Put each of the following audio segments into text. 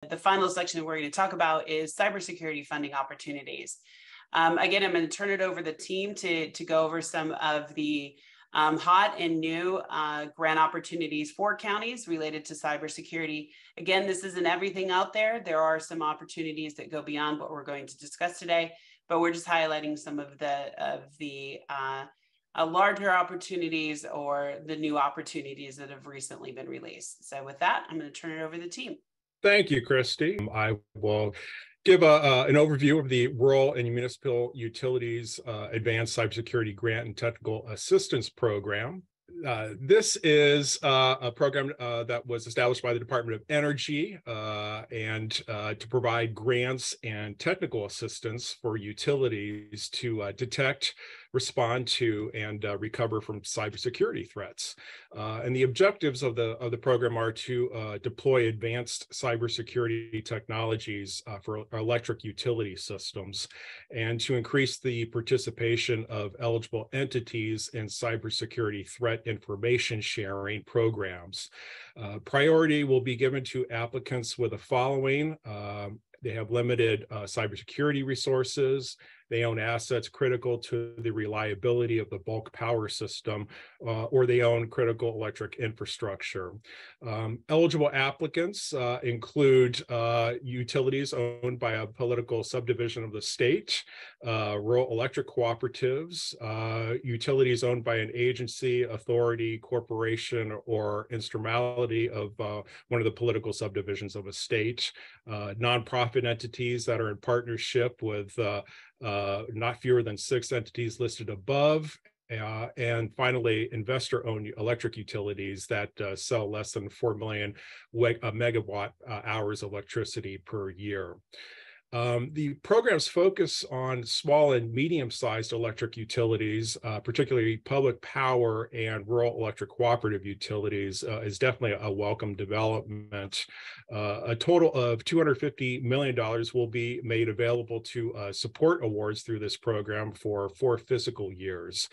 The final section we're going to talk about is cybersecurity funding opportunities. Again, I'm going to turn it over to the team to go over some of the hot and new grant opportunities for counties related to cybersecurity. Again, this isn't everything out there. There are some opportunities that go beyond what we're going to discuss today, but we're just highlighting some of the larger opportunities or the new opportunities that have recently been released. So with that, I'm going to turn it over to the team. Thank you, Christy. I will give an overview of the Rural and Municipal Utilities Advanced Cybersecurity Grant and Technical Assistance Program. This is a program that was established by the Department of Energy and to provide grants and technical assistance for utilities to detect, respond to, and recover from cybersecurity threats. And the objectives of the program are to deploy advanced cybersecurity technologies for electric utility systems and to increase the participation of eligible entities in cybersecurity threat information sharing programs. Priority will be given to applicants with the following. They have limited cybersecurity resources. They own assets critical to the reliability of the bulk power system, or they own critical electric infrastructure. Eligible applicants include utilities owned by a political subdivision of the state, rural electric cooperatives, utilities owned by an agency, authority, corporation, or instrumentality of one of the political subdivisions of a state, nonprofit entities that are in partnership with not fewer than 6 entities listed above, and finally, investor-owned electric utilities that sell less than 4 million megawatt hours of electricity per year. The program's focus on small and medium-sized electric utilities, particularly public power and rural electric cooperative utilities, is definitely a welcome development. A total of $250 million will be made available to support awards through this program for 4 fiscal years.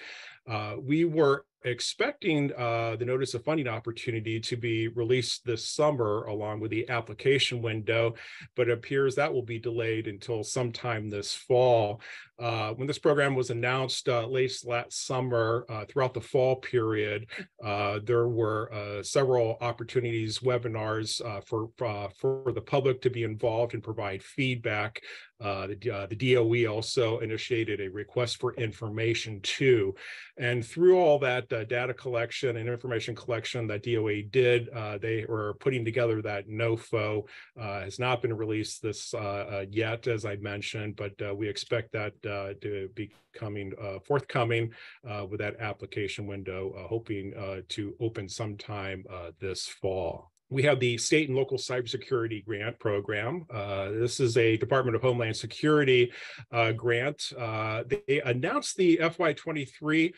We were expecting the notice of funding opportunity to be released this summer along with the application window, but it appears that will be delayed until sometime this fall. When this program was announced late last summer, throughout the fall period, there were several opportunities, webinars for the public to be involved and provide feedback. The DOE also initiated a request for information too. And through all that data collection and information collection that DOE did, they were putting together that NOFO. Has not been released this yet, as I mentioned, but we expect that to be coming forthcoming with that application window, hoping to open sometime this fall. We have the state and local cybersecurity grant program. This is a Department of Homeland Security grant. They announced the FY23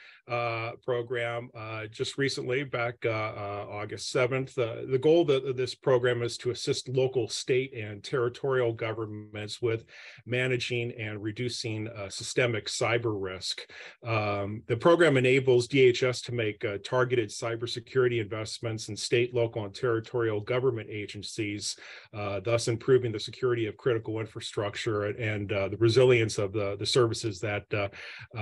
program just recently, back August 7th. The goal of this program is to assist local, state, and territorial governments with managing and reducing systemic cyber risk. The program enables DHS to make targeted cybersecurity investments in state, local, and territorial government agencies, thus improving the security of critical infrastructure and the resilience of the services that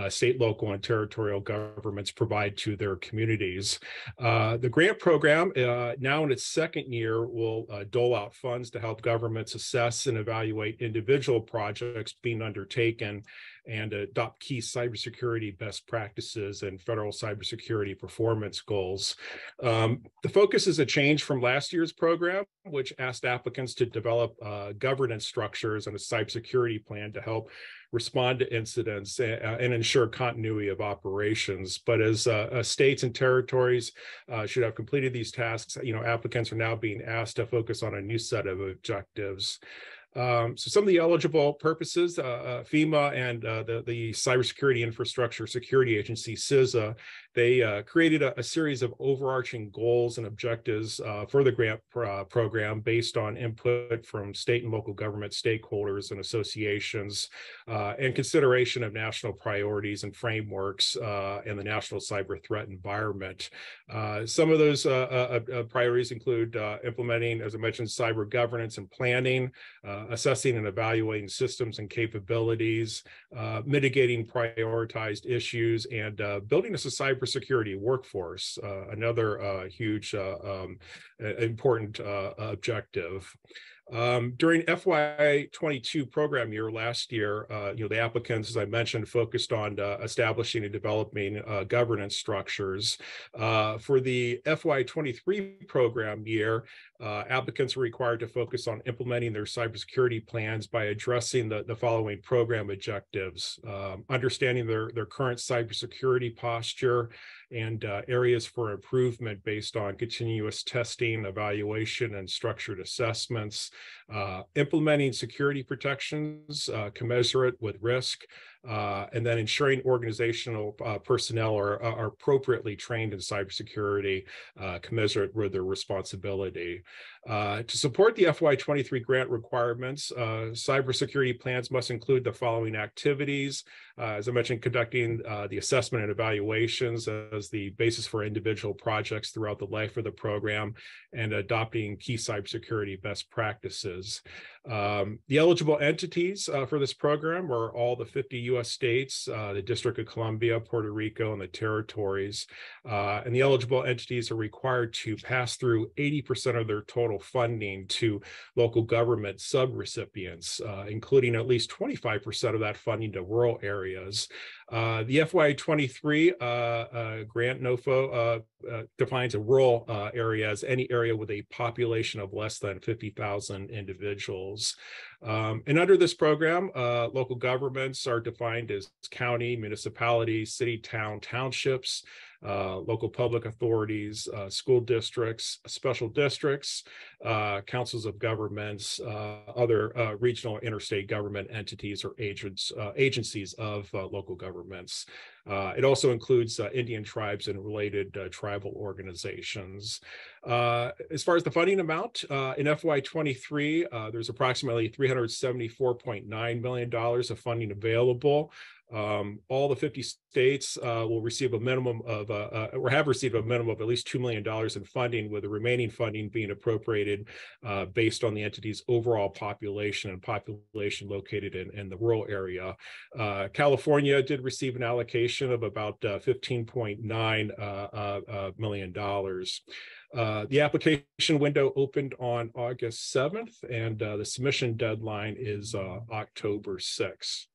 state, local, and territorial governments provide to their communities. The grant program, now in its second year, will dole out funds to help governments assess and evaluate individual projects being undertaken and adopt key cybersecurity best practices and federal cybersecurity performance goals. The focus is a change from last year's program, which asked applicants to develop governance structures and a cybersecurity plan to help respond to incidents and ensure continuity of operations. But as states and territories should have completed these tasks, applicants are now being asked to focus on a new set of objectives. So some of the eligible purposes, FEMA and the Cybersecurity Infrastructure Security Agency, CISA, they created a series of overarching goals and objectives for the grant program based on input from state and local government stakeholders and associations and consideration of national priorities and frameworks in the national cyber threat environment. Some of those priorities include implementing, as I mentioned, cyber governance and planning, assessing and evaluating systems and capabilities, mitigating prioritized issues, and building a cybersecurity workforce, another huge important objective. During FY22 program year last year, the applicants, as I mentioned, focused on establishing and developing governance structures. For the FY23 program year, applicants were required to focus on implementing their cybersecurity plans by addressing the following program objectives: understanding their current cybersecurity posture and areas for improvement based on continuous testing, evaluation, and structured assessments, implementing security protections commensurate with risk, and then ensuring organizational personnel are appropriately trained in cybersecurity, commensurate with their responsibility. To support the FY23 grant requirements, cybersecurity plans must include the following activities. As I mentioned, conducting the assessment and evaluations as the basis for individual projects throughout the life of the program, and adopting key cybersecurity best practices. The eligible entities for this program are all the 50 U.S. states, the District of Columbia, Puerto Rico, and the territories. And the eligible entities are required to pass through 80% of their total funding to local government subrecipients, including at least 25% of that funding to rural areas. The FY23 grant NOFO defines a rural area as any area with a population of less than 50,000 individuals. And under this program, local governments are defined as county, municipalities, city, town, townships, local public authorities, school districts, special districts, councils of governments, other regional interstate government entities or agencies of local governments. It also includes Indian tribes and related tribal organizations. As far as the funding amount, in FY23, there's approximately $374.9 million of funding available. All the 50 states will receive a minimum of, or have received a minimum of at least $2 million in funding, with the remaining funding being appropriated based on the entity's overall population and population located in the rural area. California did receive an allocation of about $15.9 million. The application window opened on August 7th, and the submission deadline is October 6th.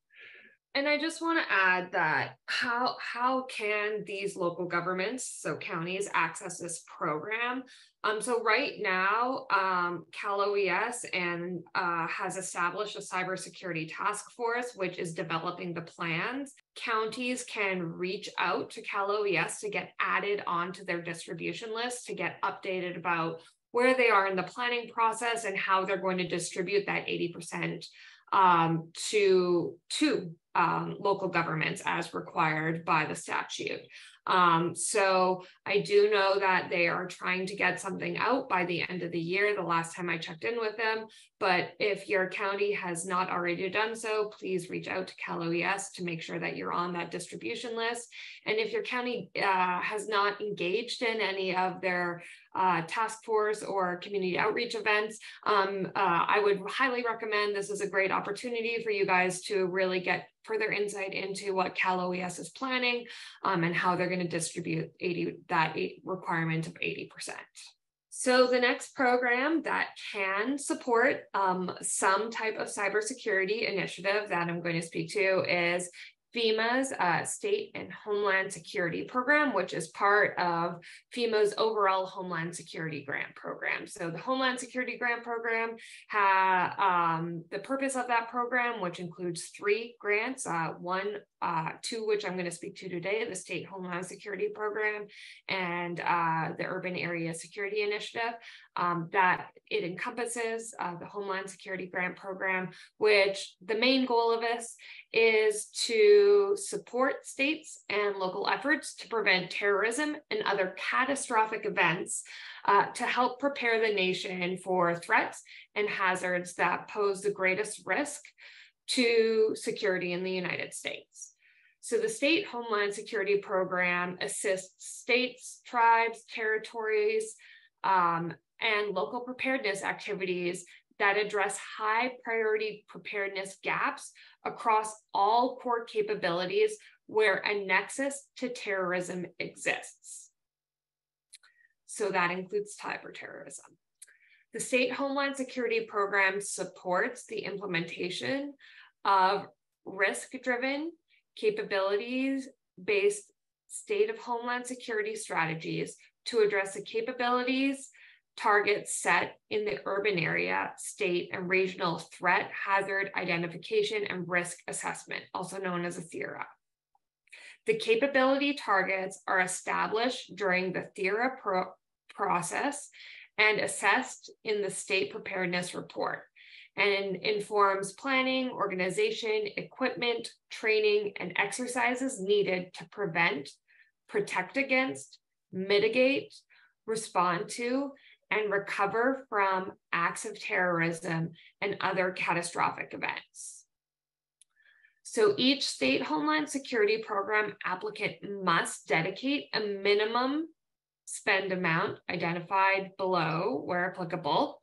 And I just want to add that how can these local governments, so counties, access this program? So right now, Cal OES has established a cybersecurity task force, which is developing the plans. Counties can reach out to Cal OES to get added onto their distribution list, to get updated about where they are in the planning process and how they're going to distribute that 80% to local governments as required by the statute. So I do know that they are trying to get something out by the end of the year, the last time I checked in with them. But if your county has not already done so, please reach out to Cal OES to make sure that you're on that distribution list. And if your county has not engaged in any of their task force or community outreach events, I would highly recommend. This is a great opportunity for you guys to really get further insight into what Cal OES is planning and how they're going to distribute that requirement of 80%. So the next program that can support some type of cybersecurity initiative that I'm going to speak to is FEMA's State and Homeland Security Program, which is part of FEMA's overall Homeland Security Grant Program. So the Homeland Security Grant Program, the purpose of that program, which includes 3 grants, two which I'm going to speak to today, the State Homeland Security Program and the Urban Area Security Initiative, that it encompasses the Homeland Security Grant Program, which the main goal of this is to support states and local efforts to prevent terrorism and other catastrophic events, to help prepare the nation for threats and hazards that pose the greatest risk to security in the United States. So the State Homeland Security Program assists states, tribes, territories, and local preparedness activities that address high priority preparedness gaps across all core capabilities where a nexus to terrorism exists. So that includes cyber terrorism. The State Homeland Security Program supports the implementation of risk-driven, capabilities-based state of Homeland Security strategies to address the capabilities, targets set in the urban area, state, and regional threat, hazard identification, and risk assessment, also known as a THERA. The capability targets are established during the THERA process and assessed in the State Preparedness Report, and informs planning, organization, equipment, training, and exercises needed to prevent, protect against, mitigate, respond to, and recover from acts of terrorism and other catastrophic events. So each State Homeland Security Program applicant must dedicate a minimum spend amount identified below where applicable,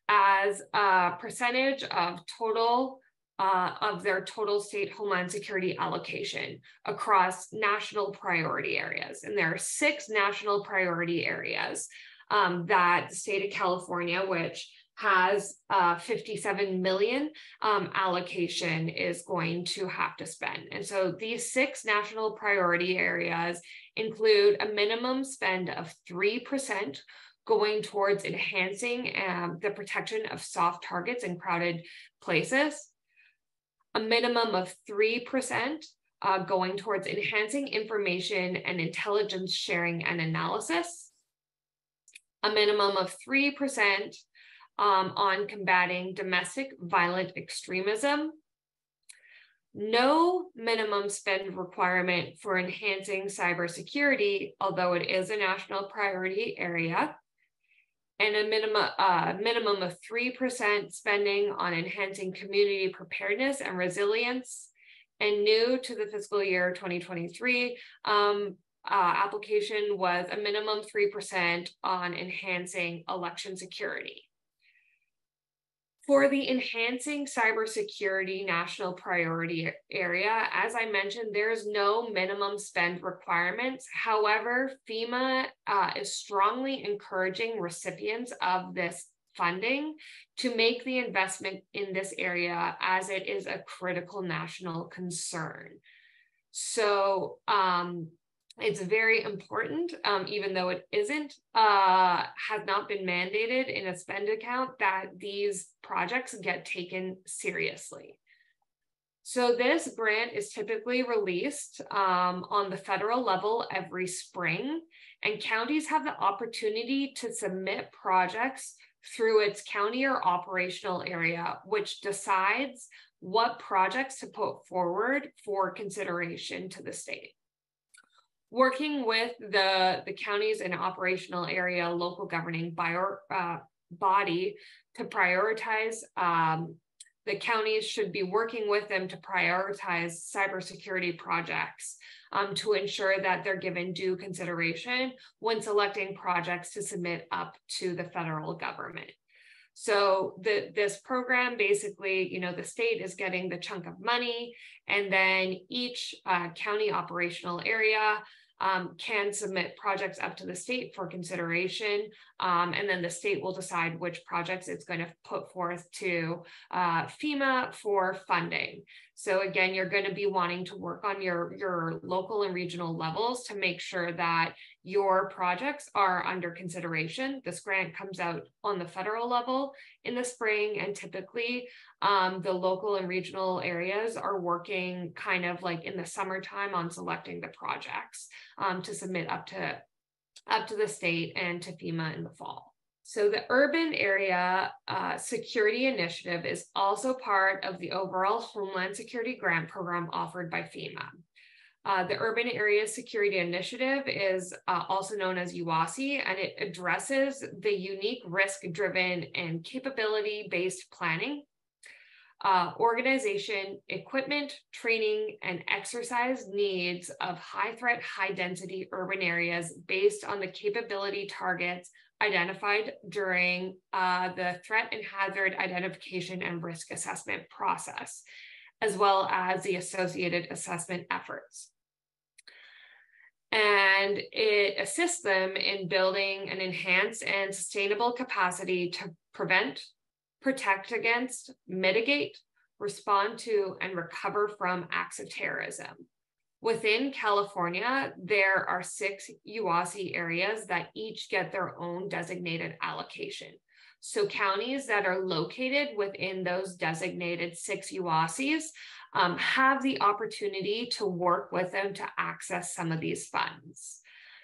as a percentage of total of their total state homeland security allocation across national priority areas. And there are 6 national priority areas that the state of California, which has 57 million allocation, is going to have to spend. And so these 6 national priority areas include a minimum spend of 3% going towards enhancing the protection of soft targets in crowded places, a minimum of 3% going towards enhancing information and intelligence sharing and analysis, a minimum of 3% on combating domestic violent extremism, no minimum spend requirement for enhancing cybersecurity, although it is a national priority area, and a minimum of 3% spending on enhancing community preparedness and resilience. And new to the fiscal year 2023 application was a minimum 3% on enhancing election security. For the enhancing cybersecurity national priority area, as I mentioned, there's no minimum spend requirements. However, FEMA is strongly encouraging recipients of this funding to make the investment in this area as it is a critical national concern. So it's very important, even though it isn't, has not been mandated in a spend account, that these projects get taken seriously. So this grant is typically released on the federal level every spring, and counties have the opportunity to submit projects through its county or operational area, which decides what projects to put forward for consideration to the state. Working with the counties and operational area local governing body to prioritize, the counties should be working with them to prioritize cybersecurity projects to ensure that they're given due consideration when selecting projects to submit up to the federal government. So this program, basically, the state is getting the chunk of money, and then each county operational area can submit projects up to the state for consideration, and then the state will decide which projects it's going to put forth to FEMA for funding. So again, you're going to be wanting to work on your local and regional levels to make sure that your projects are under consideration. This grant comes out on the federal level in the spring, and typically the local and regional areas are working kind of like in the summertime on selecting the projects to submit up to the state and to FEMA in the fall. So the Urban Area Security Initiative is also part of the overall Homeland Security Grant Program offered by FEMA. The Urban Area Security Initiative is also known as UASI, and it addresses the unique risk-driven and capability-based planning, organization, equipment, training, and exercise needs of high-threat, high-density urban areas based on the capability targets identified during the threat and hazard identification and risk assessment process, as well as the associated assessment efforts. And it assists them in building an enhanced and sustainable capacity to prevent, protect against, mitigate, respond to, and recover from acts of terrorism. Within California, there are 6 UASI areas that each get their own designated allocation. So counties that are located within those designated 6 UASIs have the opportunity to work with them to access some of these funds.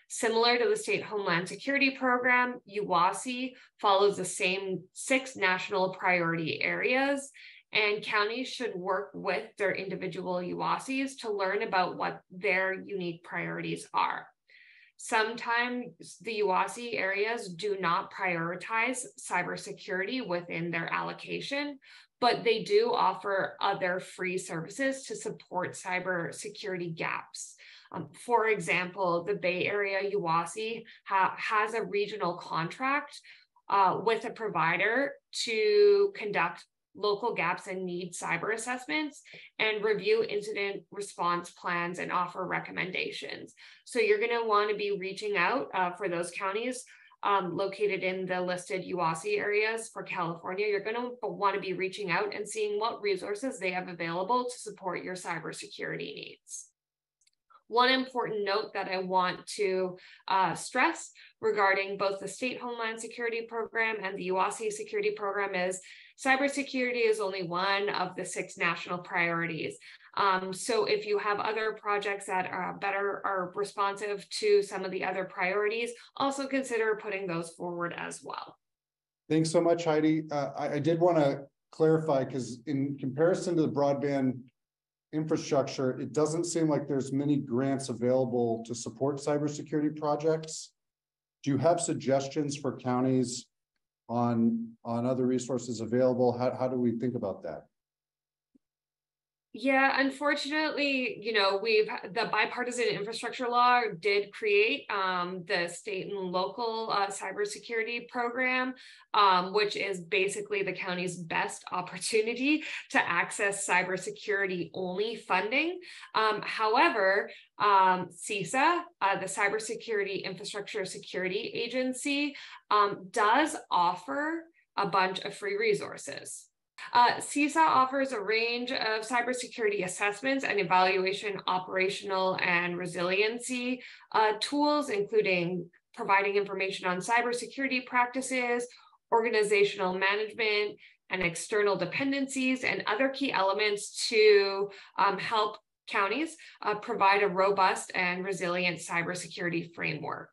Similar to the State Homeland Security Program, UASI follows the same 6 national priority areas, and counties should work with their individual UASIs to learn about what their unique priorities are. Sometimes the UASI areas do not prioritize cybersecurity within their allocation, but they do offer other free services to support cybersecurity gaps. For example, the Bay Area UASI has a regional contract with a provider to conduct local gaps and need cyber assessments and review incident response plans and offer recommendations. So you're going to want to be reaching out for those counties located in the listed UASI areas for California. You're going to want to be reaching out and seeing what resources they have available to support your cybersecurity needs. One important note that I want to stress regarding both the State Homeland Security Program and the UASI Security Program is cybersecurity is only one of the 6 national priorities. So if you have other projects that are responsive to some of the other priorities, also consider putting those forward as well. Thanks so much, Heidi. I did want to clarify, because in comparison to the broadband infrastructure, it doesn't seem like there's many grants available to support cybersecurity projects. Do you have suggestions for counties on other resources available? How do we think about that? Yeah, unfortunately, you know, the bipartisan infrastructure law did create the state and local cybersecurity program, which is basically the county's best opportunity to access cybersecurity only funding. However, CISA, the Cybersecurity Infrastructure Security Agency, does offer a bunch of free resources. CISA offers a range of cybersecurity assessments and evaluation, operational and resiliency tools, including providing information on cybersecurity practices, organizational management, and external dependencies, and other key elements to help counties provide a robust and resilient cybersecurity framework.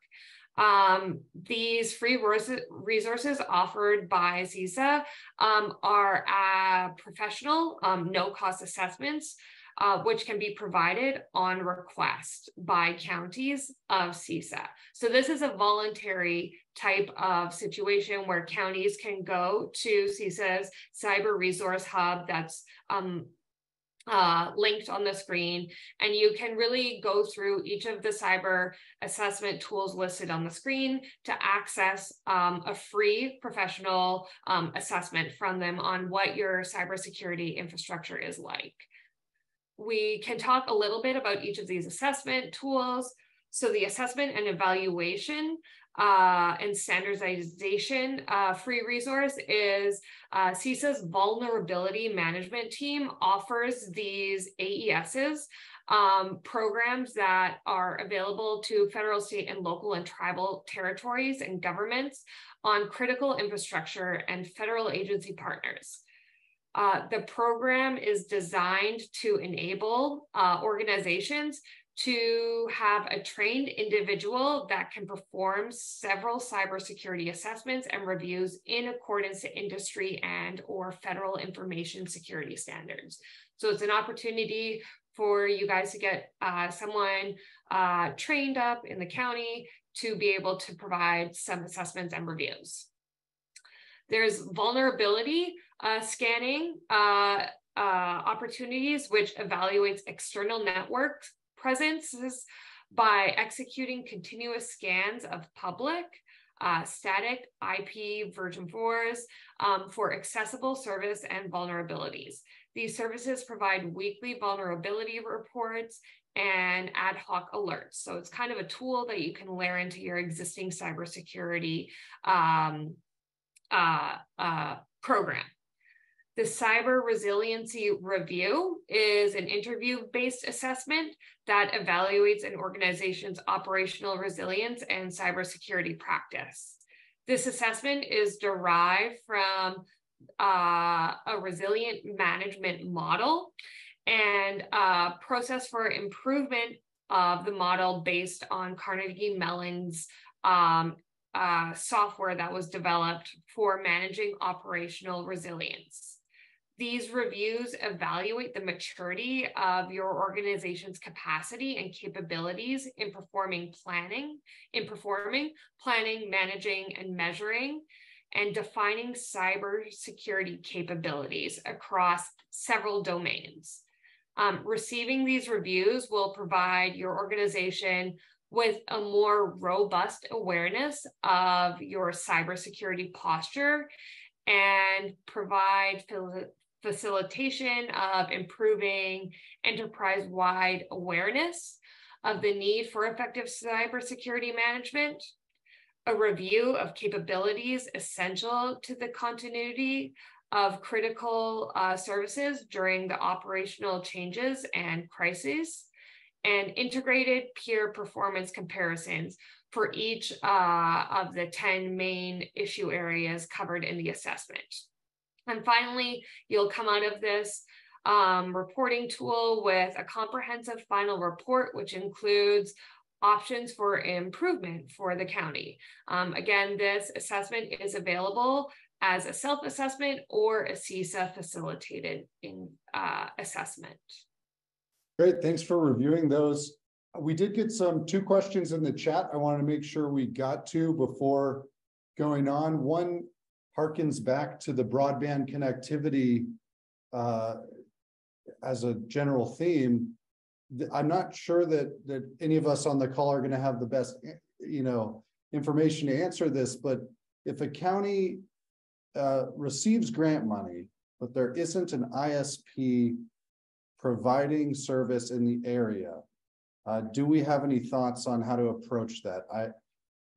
These free resources offered by CISA are professional, no-cost assessments, which can be provided on request by counties of CISA. So this is a voluntary type of situation where counties can go to CISA's Cyber Resource Hub that's linked on the screen, and you can really go through each of the cyber assessment tools listed on the screen to access a free professional assessment from them on what your cybersecurity infrastructure is like. We can talk a little bit about each of these assessment tools. So the assessment and evaluation and standardization free resource is CISA's vulnerability management team offers these AESs programs that are available to federal, state, and local and tribal territories and governments on critical infrastructure and federal agency partners. The program is designed to enable organizations to have a trained individual that can perform several cybersecurity assessments and reviews in accordance to industry and or federal information security standards. So it's an opportunity for you guys to get someone trained up in the county to be able to provide some assessments and reviews. There's vulnerability scanning opportunities, which evaluates external network presences by executing continuous scans of public, static, IP, version 4s for accessible service and vulnerabilities. These services provide weekly vulnerability reports and ad hoc alerts. So it's kind of a tool that you can layer into your existing cybersecurity program. The Cyber Resiliency Review is an interview-based assessment that evaluates an organization's operational resilience and cybersecurity practice. This assessment is derived from a resilient management model and a process for improvement of the model based on Carnegie Mellon's software that was developed for managing operational resilience. These reviews evaluate the maturity of your organization's capacity and capabilities in performing, managing, and measuring, and defining cybersecurity capabilities across several domains. Receiving these reviews will provide your organization with a more robust awareness of your cybersecurity posture and provide facilitation of improving enterprise-wide awareness of the need for effective cybersecurity management, a review of capabilities essential to the continuity of critical services during the operational changes and crises, and integrated peer performance comparisons for each of the 10 main issue areas covered in the assessment. And finally, you'll come out of this reporting tool with a comprehensive final report, which includes options for improvement for the county. Again, this assessment is available as a self-assessment or a CISA facilitated assessment. Great, thanks for reviewing those. We did get two questions in the chat I wanted to make sure we got to before going on. One harkens back to the broadband connectivity as a general theme. I'm not sure that any of us on the call are going to have the best, information to answer this, but if a county receives grant money, but there isn't an ISP providing service in the area, do we have any thoughts on how to approach that?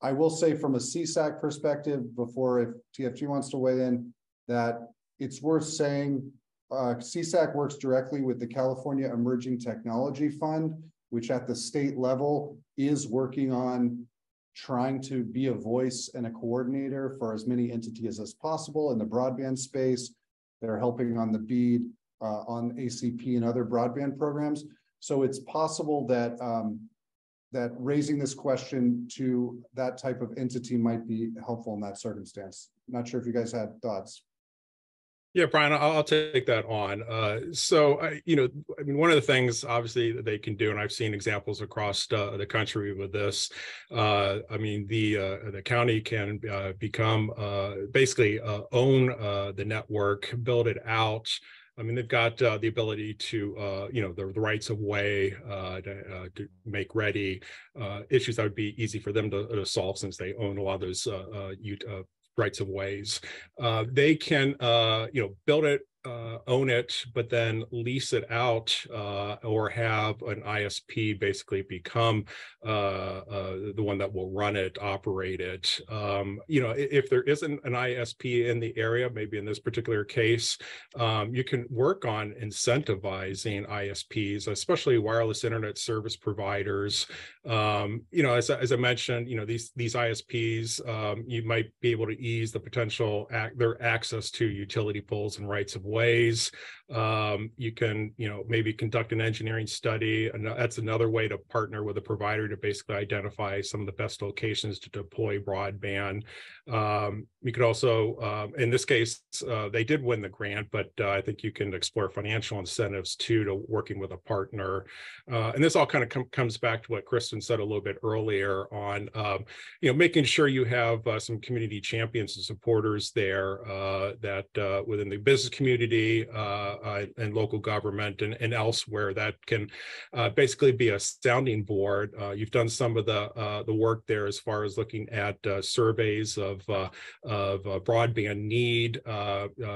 I will say from a CSAC perspective, before if TFG wants to weigh in, that it's worth saying CSAC works directly with the California Emerging Technology Fund, which at the state level is working on trying to be a voice and a coordinator for as many entities as possible in the broadband space. They're helping on the BEAD, on ACP and other broadband programs. So it's possible that that raising this question to that type of entity might be helpful in that circumstance. Not sure if you guys had thoughts. Yeah, Brian, I'll take that on. One of the things obviously that they can do, and I've seen examples across the country with this. The county can become basically own the network, build it out. I mean, they've got the ability to, the rights of way to make ready issues that would be easy for them to solve since they own a lot of those rights of ways. They can, build it own it, but then lease it out, or have an ISP basically become the one that will run it, operate it. If there isn't an ISP in the area, maybe in this particular case, you can work on incentivizing ISPs, especially wireless internet service providers. As I mentioned, these ISPs, you might be able to ease the potential their access to utility poles and rights of ways. You can, maybe conduct an engineering study, and that's another way to partner with a provider to basically identify some of the best locations to deploy broadband. You could also, in this case, they did win the grant, but I think you can explore financial incentives too to working with a partner. And this all kind of comes back to what Kristen said a little bit earlier on, making sure you have some community champions and supporters there that within the business community and local government and elsewhere that can basically be a sounding board. You've done some of the work there as far as looking at surveys of broadband need.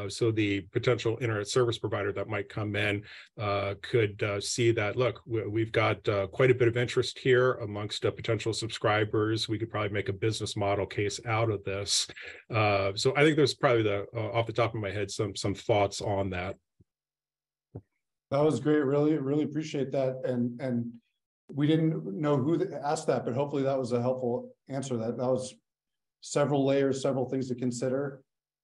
So the potential internet service provider that might come in could see that, look, we've got quite a bit of interest here amongst potential subscribers. We could probably make a business model case out of this. So I think there's probably off the top of my head, some thoughts on that. That was great. Really, really appreciate that. And we didn't know who asked that, but hopefully that was a helpful answer. That was several layers, several things to consider.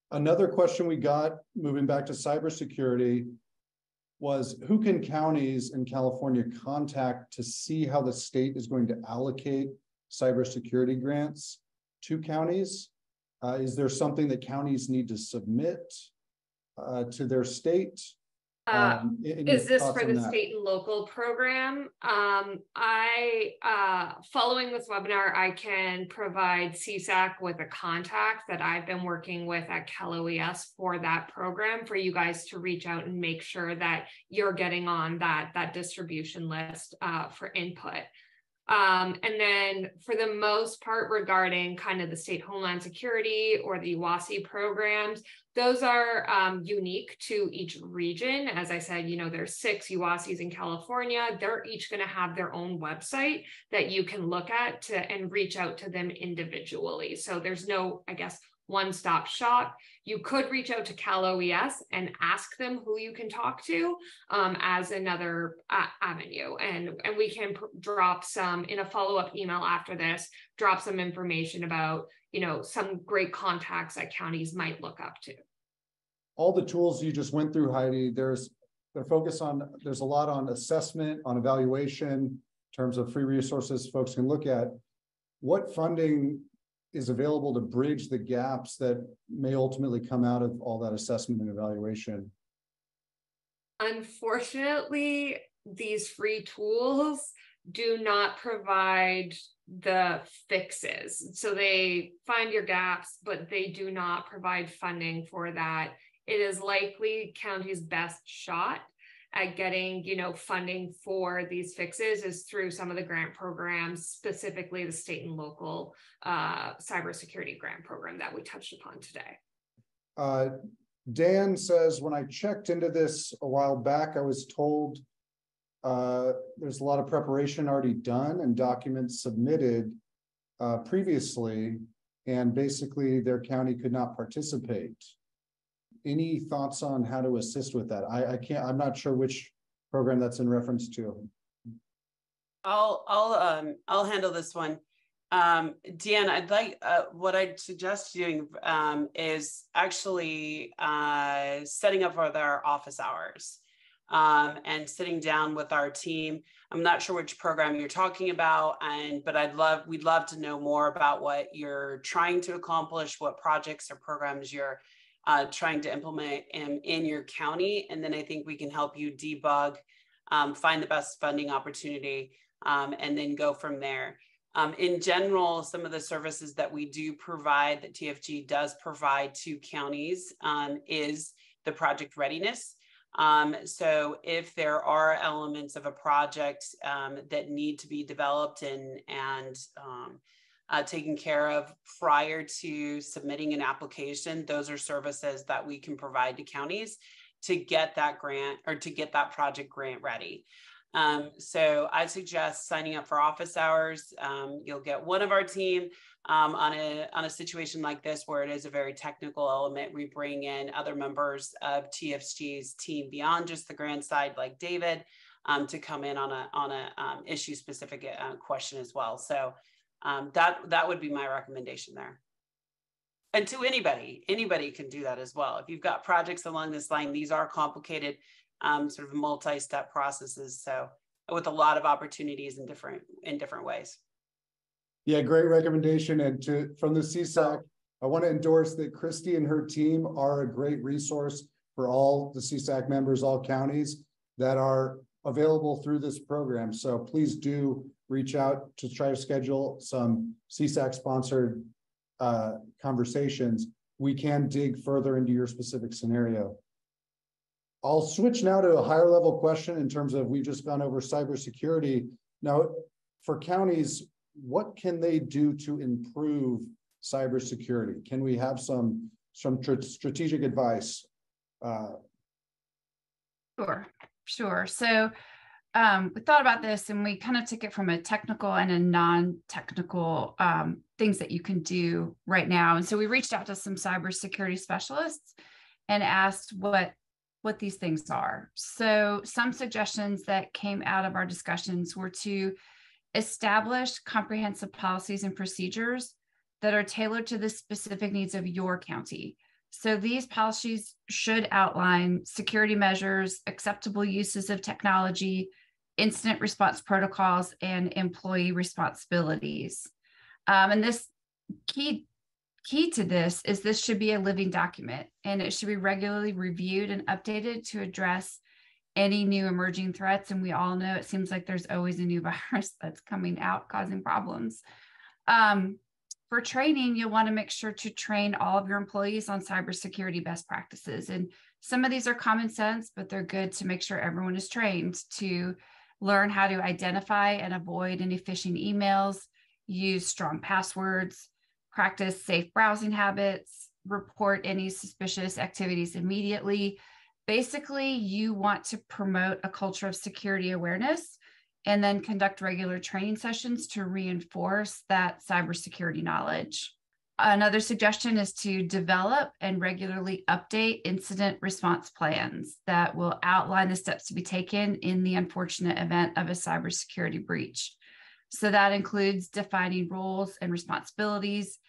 Another question we got, moving back to cybersecurity, was who can counties in California contact to see how the state is going to allocate cybersecurity grants to counties? Is there something that counties need to submit to their state? Is this for the state and local program? Following this webinar, I can provide CSAC with a contact that I've been working with at Cal OES for that program for you guys to reach out and make sure that you're getting on that distribution list for input. And then for the most part, regarding kind of the state Homeland Security or the UASI programs, those are unique to each region. As I said, there's 6 UASIs in California. They're each going to have their own website that you can look at and reach out to them individually. So there's no, I guess, one-stop shop. You could reach out to Cal OES and ask them who you can talk to as another avenue. And we can drop some, in a follow-up email after this, drop some information about, some great contacts that counties might look up to. All the tools you just went through, Heidi, there's a lot on assessment, on evaluation, in terms of free resources folks can look at. What funding is available to bridge the gaps that may ultimately come out of all that assessment and evaluation? Unfortunately, these free tools do not provide the fixes. So they find your gaps, but they do not provide funding for that. It is likely county's best shot at getting, funding for these fixes is through some of the grant programs, specifically the state and local cybersecurity grant program that we touched upon today. Dan says, when I checked into this a while back, I was told there's a lot of preparation already done and documents submitted previously, and basically their county could not participate. Any thoughts on how to assist with that? I'm not sure which program that's in reference to. I'll handle this one. Deanne, I'd like, what I'd suggest doing is actually setting up for their office hours and sitting down with our team. I'm not sure which program you're talking about, but we'd love to know more about what you're trying to accomplish, what projects or programs you're trying to implement in your county. And then I think we can help you debug, find the best funding opportunity, and then go from there. In general, some of the services that we do provide, that TFG does provide to counties, is the project readiness. So if there are elements of a project that need to be developed and taken care of prior to submitting an application, those are services that we can provide to counties. to get that grant or to get that project grant ready. So I suggest signing up for office hours. You'll get one of our team on a situation like this where it is a very technical element. We bring in other members of TFG's team beyond just the grant side, like David, to come in on a issue specific question as well. So that would be my recommendation there. And to anybody can do that as well. If you've got projects along this line, these are complicated sort of multi-step processes. So with a lot of opportunities in different ways. Yeah, great recommendation. And from the CSAC, I want to endorse that Christy and her team are a great resource for all the CSAC members, all counties that are available through this program. So please do reach out to try to schedule some CSAC sponsored conversations. We can dig further into your specific scenario. I'll switch now to a higher level question in terms of, we've just gone over cybersecurity. Now, for counties, what can they do to improve cybersecurity? Can we have some strategic advice? Sure. So we thought about this and we kind of took it from a technical and a non-technical things that you can do right now. And so we reached out to some cybersecurity specialists and asked what these things are. So some suggestions that came out of our discussions were to establish comprehensive policies and procedures that are tailored to the specific needs of your county. So these policies should outline security measures, acceptable uses of technology, incident response protocols, and employee responsibilities. And this key to this is this should be a living document, and it should be regularly reviewed and updated to address any new emerging threats. And we all know it seems like there's always a new virus that's coming out causing problems. For training, you'll want to make sure to train all of your employees on cybersecurity best practices. And some of these are common sense, but they're good to make sure everyone is trained to learn how to identify and avoid any phishing emails, use strong passwords, practice safe browsing habits, report any suspicious activities immediately. Basically, you want to promote a culture of security awareness and then conduct regular training sessions to reinforce that cybersecurity knowledge. Another suggestion is to develop and regularly update incident response plans that will outline the steps to be taken in the unfortunate event of a cybersecurity breach. So that includes defining roles and responsibilities,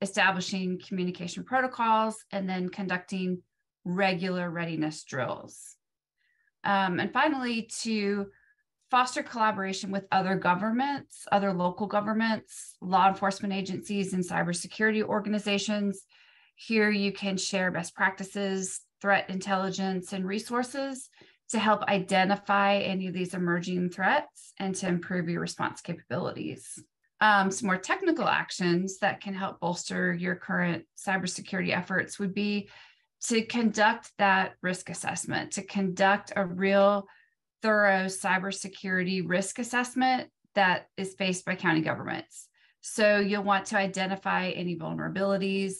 establishing communication protocols, and then conducting regular readiness drills. And finally, to foster collaboration with other governments, other local governments, law enforcement agencies, and cybersecurity organizations. Here you can share best practices, threat intelligence, and resources to help identify any of these emerging threats and to improve your response capabilities. Some more technical actions that can help bolster your current cybersecurity efforts would be to conduct that risk assessment, to conduct a real thorough cybersecurity risk assessment that is faced by county governments. So you'll want to identify any vulnerabilities,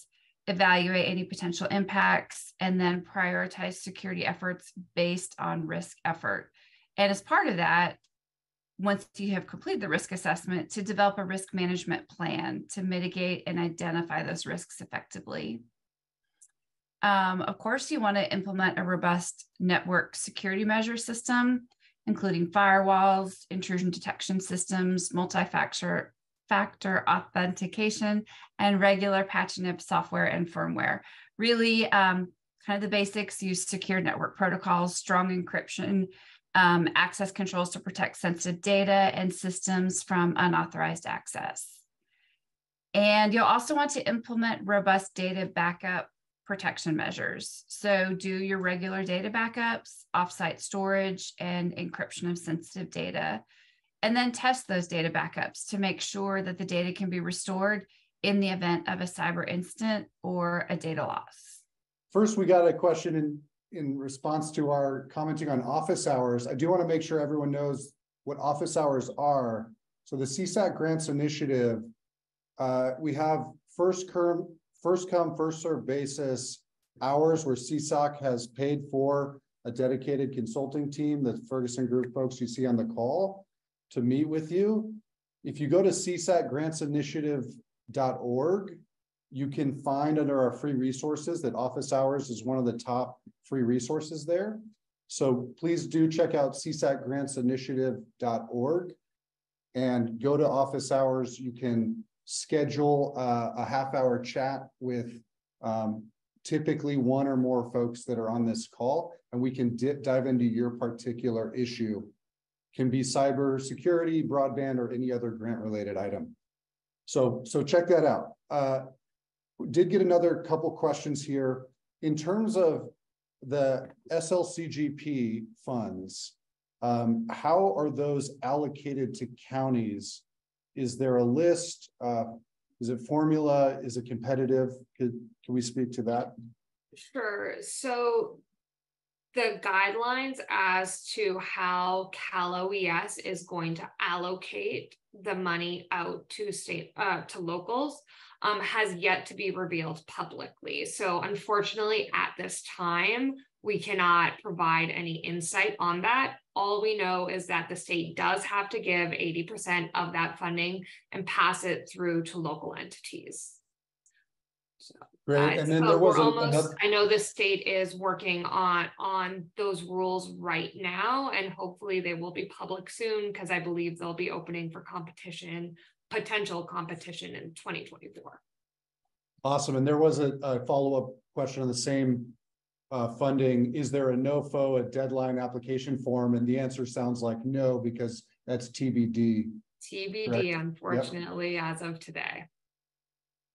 evaluate any potential impacts, and then prioritize security efforts based on risk effort. And as part of that, once you have completed the risk assessment, to develop a risk management plan to mitigate and identify those risks effectively. Of course, you want to implement a robust network security measure system, including firewalls, intrusion detection systems, multi-factor authentication, and regular patching of software and firmware. Really, kind of the basics: use secure network protocols, strong encryption, access controls to protect sensitive data and systems from unauthorized access. And you'll also want to implement robust data backup protection measures. So do your regular data backups, offsite storage, and encryption of sensitive data, and then test those data backups to make sure that the data can be restored in the event of a cyber incident or a data loss. First, we got a question in response to our commenting on office hours. I do want to make sure everyone knows what office hours are. So the CSAC Grants Initiative, we have first come, first served basis hours where CSOC has paid for a dedicated consulting team, the Ferguson Group folks you see on the call, to meet with you. If you go to csacgrantsinitiative.org, you can find under our free resources that office hours is one of the top free resources there. So please do check out csacgrantsinitiative.org and go to office hours. You can schedule a half-hour chat with typically one or more folks that are on this call, and we can dive into your particular issue. Can be cyber security, broadband, or any other grant-related item. So check that out. Did get another couple questions here. In terms of the SLCGP funds, how are those allocated to counties? Is there a list? Is it formula? Is it competitive? Can we speak to that? Sure. So the guidelines as to how Cal OES is going to allocate the money out to to locals has yet to be revealed publicly. So unfortunately, at this time, we cannot provide any insight on that. All we know is that the state does have to give 80% of that funding and pass it through to local entities. So, great. And then there was I know the state is working on those rules right now, and hopefully they will be public soon, because I believe they'll be opening for potential competition in 2024. Awesome. And there was a follow-up question on the same funding. Is there a NOFO, a deadline application form? And the answer sounds like no, because that's TBD. TBD, correct? unfortunately, yep. As of today.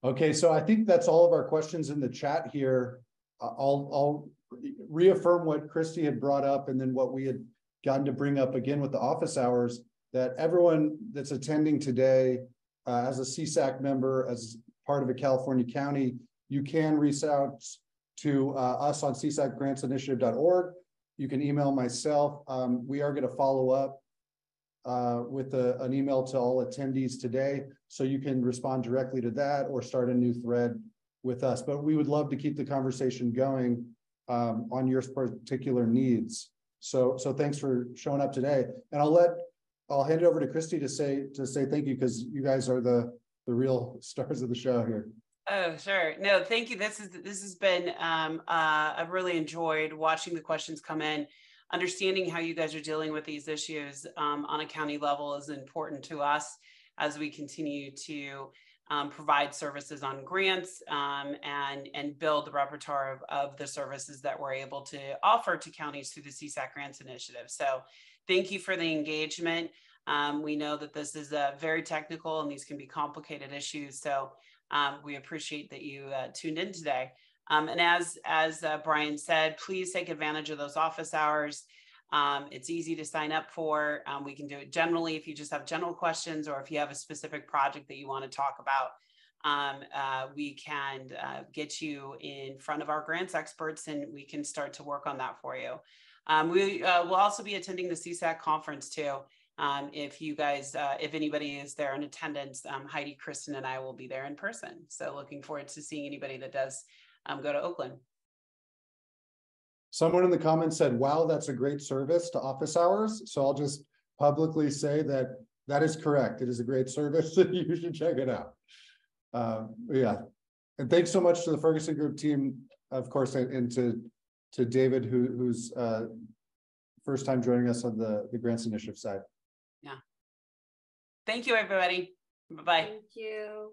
Okay, so I think that's all of our questions in the chat here. I'll reaffirm what Christy had brought up, and then what we had gotten to bring up again with the office hours, that everyone that's attending today as a CSAC member, as part of a California county, you can reach out to us on csacgrantsinitiative.org. You can email myself. We are going to follow up with an email to all attendees today, so you can respond directly to that or start a new thread with us. But we would love to keep the conversation going on your particular needs. So thanks for showing up today. And I'll hand it over to Christy to say thank you, because you guys are the real stars of the show here. Oh, sure. No, thank you. This has been, I've really enjoyed watching the questions come in. Understanding how you guys are dealing with these issues on a county level is important to us as we continue to provide services on grants and build the repertoire of the services that we're able to offer to counties through the CSAC Grants Initiative. So thank you for the engagement. We know that this is very technical and these can be complicated issues. So we appreciate that you tuned in today. And as Brian said, please take advantage of those office hours. It's easy to sign up for. We can do it generally if you just have general questions, or if you have a specific project that you want to talk about. We can get you in front of our grants experts, and we can start to work on that for you. We will also be attending the CSAC conference too. If you guys, if anybody is there in attendance, Heidi, Kristen, and I will be there in person. So looking forward to seeing anybody that does go to Oakland. Someone in the comments said, wow, that's a great service to office hours. So I'll just publicly say that is correct. It is a great service. You should check it out. Yeah. And thanks so much to the Ferguson Group team, of course, and to David, who's first time joining us on the Grants Initiative side. Yeah. Thank you, everybody. Bye-bye. Thank you.